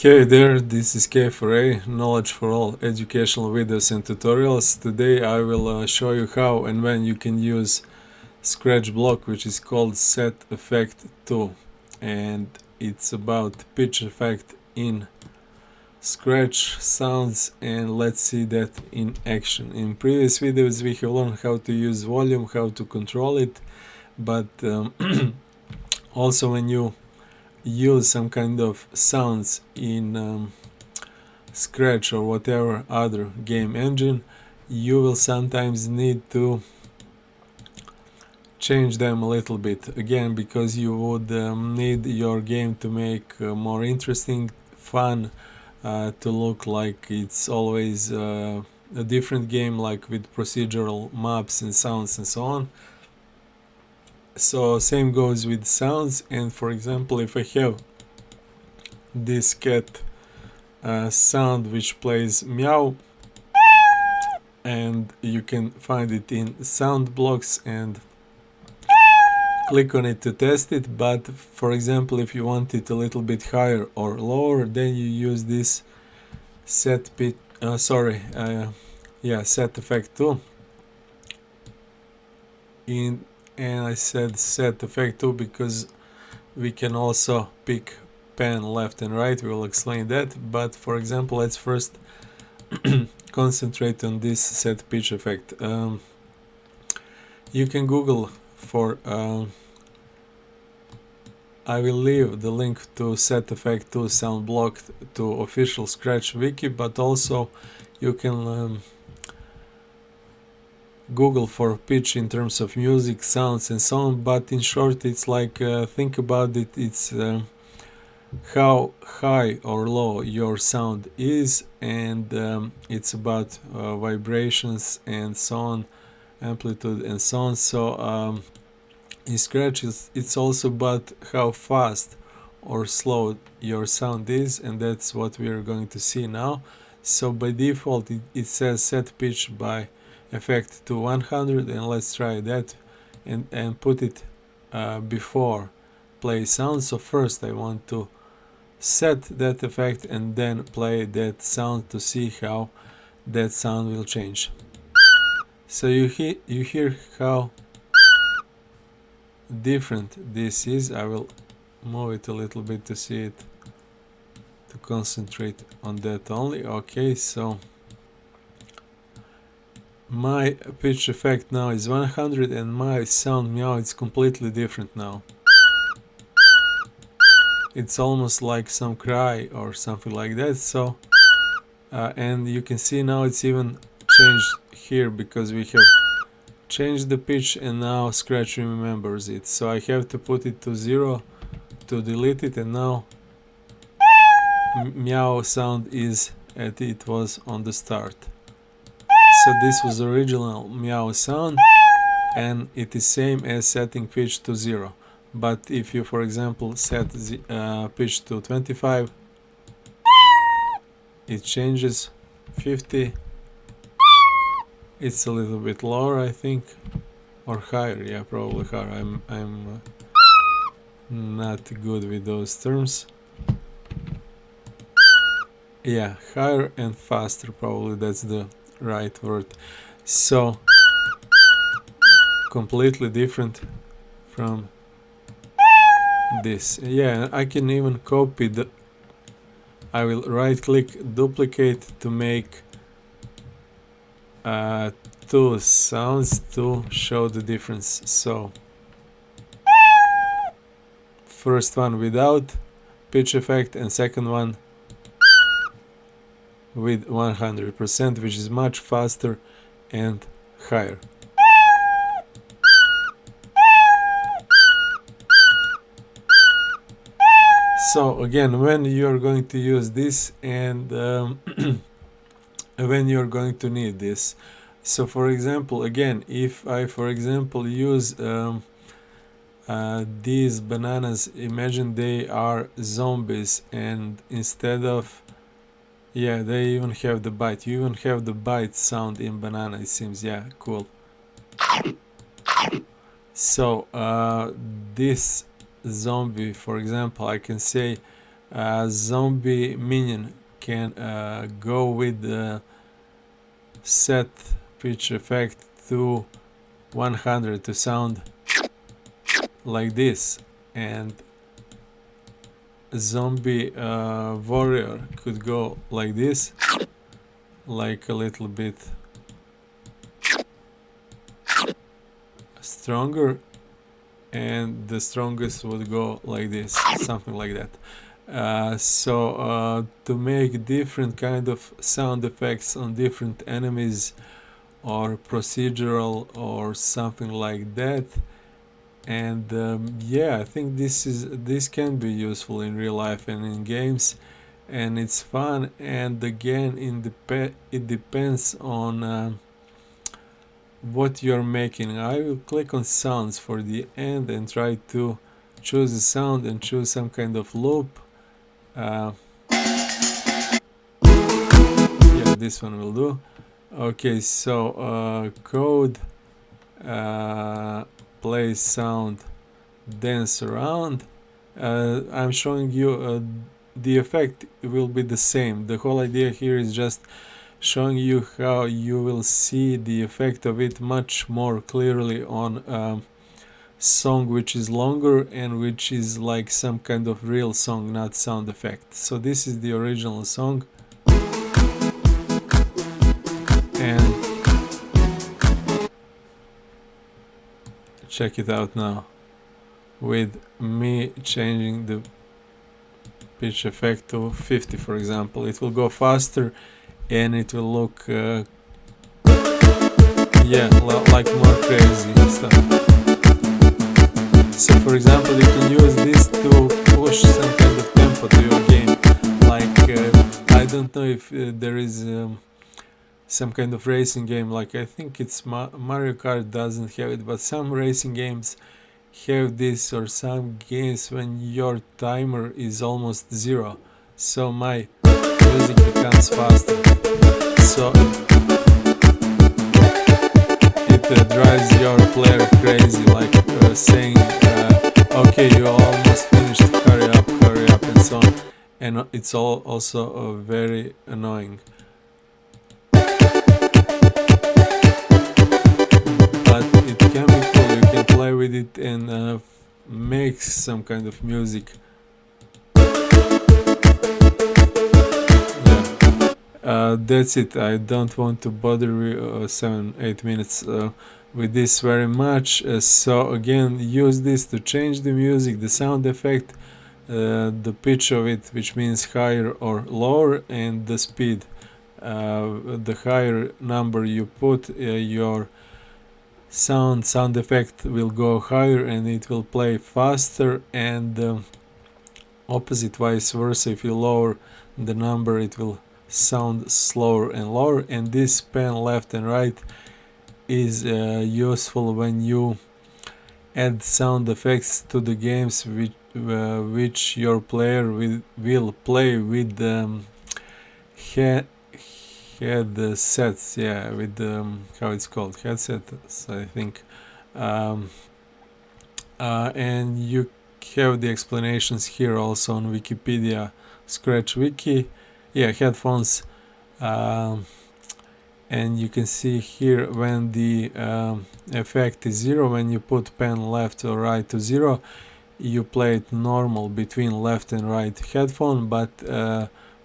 Hey there, this is K4A, Knowledge for All, educational videos and tutorials. Today I will show you how and when you can use Scratch block, which is called Set Effect 2, and it's about pitch effect in Scratch sounds, and let's see that in action. In previous videos we have learned how to use volume, how to control it, but also when you use some kind of sounds in Scratch or whatever other game engine, you will sometimes need to change them a little bit, again because you would need your game to make more interesting, fun, to look like it's always a different game, like with procedural maps and sounds and so on. So same goes with sounds, and for example, if I have this cat sound which plays meow, and you can find it in sound blocks and click on it to test it, but for example if you want it a little bit higher or lower, then you use this set pitch set effect 2 in, and I said set effect 2 because we can also pick pen left and right. We'll explain that, but for example let's first concentrate on this set pitch effect. You can Google for I will leave the link to Set Effect 2 sound block to official Scratch wiki, but also you can Google for pitch in terms of music, sounds and so on, but in short it's like, think about it, it's how high or low your sound is, and it's about vibrations and so on, amplitude and so on. So in Scratch it's also about how fast or slow your sound is, and that's what we are going to see now. So by default it says set pitch by effect to 100, and let's try that and put it before play sound. So first I want to set that effect and then play that sound to see how that sound will change. So you hear how different this is. I will move it a little bit to see it, to concentrate on that only. Okay, so my pitch effect now is 100 and my sound meow is completely different now. It's almost like some cry or something like that. So and you can see now it's even changed here because we have changed the pitch and now Scratch remembers it. So I have to put it to 0 to delete it, and now meow sound is as it was on the start. So this was original meow sound, and it is same as setting pitch to 0. But if you for example set the pitch to 25, it changes. 50, it's a little bit lower I think, or higher, yeah, probably higher. I'm not good with those terms. Yeah, higher and faster, probably that's the right word. So completely different from this. Yeah, I can even copy the, I will right click duplicate to make two sounds to show the difference. So first one without pitch effect and second one with 100%, which is much faster and higher. So again, when you're going to use this and when you're going to need this. So for example, again, if I for example use these bananas, imagine they are zombies, and instead of, yeah, they even have the bite. You even have the bite sound in banana, it seems. Yeah, cool. So this zombie, for example, I can say zombie minion can go with the set pitch effect to 100 to sound like this, and zombie warrior could go like this, like a little bit stronger, and the strongest would go like this, something like that. So to make different kind of sound effects on different enemies or procedural or something like that, and yeah, I think this can be useful in real life and in games, and it's fun. And again, it depends on what you're making. I will click on sounds for the end and try to choose a sound and choose some kind of loop. Yeah, this one will do. Okay, so code play sound dance around. I'm showing you the effect will be the same. The whole idea here is just showing you how you will see the effect of it much more clearly on song which is longer and which is like some kind of real song, not sound effect. So this is the original song, and check it out now with me changing the pitch effect to 50, for example. It will go faster and it will look yeah, like more crazy and stuff. So for example, you can use this to push some kind of tempo to your game. Like I don't know if there is some kind of racing game, like I think it's Mario Kart doesn't have it, but some racing games have this, or some games when your timer is almost zero, so my music becomes faster. So it drives your player crazy, like saying okay, you almost finished, hurry up, and so on. And it's also very annoying. But it can be cool. You can play with it and make some kind of music. Yeah, that's it. I don't want to bother you 7-8 minutes with this very much. So again, use this to change the music, the sound effect, the pitch of it, which means higher or lower, and the speed. The higher number you put, your sound effect will go higher and it will play faster, and opposite, vice versa. If you lower the number, it will sound slower and lower. And this pan left and right is useful when you add sound effects to the games which your player will play with headsets, yeah, with how it's called, headsets, I think. And you have the explanations here also on Wikipedia Scratch Wiki. Yeah, headphones. And you can see here when the effect is 0, when you put pen left or right to 0, you play it normal between left and right headphone, but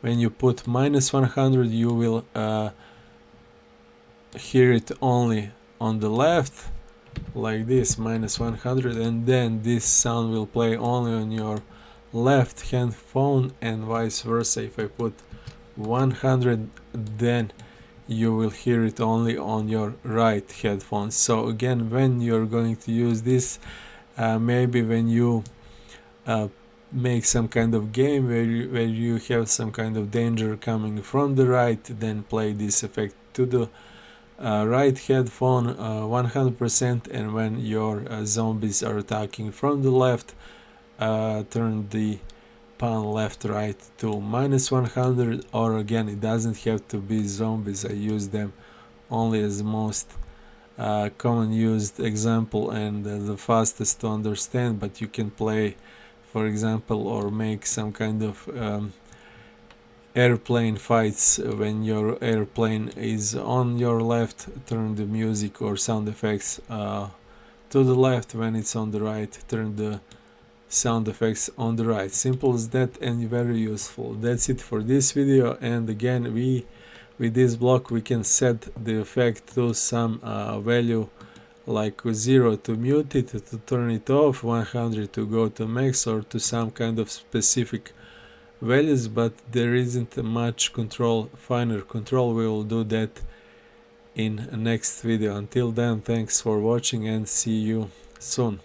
when you put -100, you will hear it only on the left, like this, -100, and then this sound will play only on your left headphone, and vice versa. If I put 100, then you will hear it only on your right headphones. So again, when you're going to use this, maybe when you make some kind of game where you have some kind of danger coming from the right, then play this effect to the right headphone 100%, and when your zombies are attacking from the left, turn the pan left right to -100, or again, it doesn't have to be zombies. I use them only as most common used example and the fastest to understand, but you can play for example, or make some kind of airplane fights. When your airplane is on your left, turn the music or sound effects to the left. When it's on the right, turn the sound effects on the right. Simple as that and very useful. That's it for this video. And again, with this block we can set the effect to some value like 0 to mute it, to turn it off, 100 to go to max, or to some kind of specific values, but there isn't much control, finer control. We will do that in next video. Until then, thanks for watching and see you soon.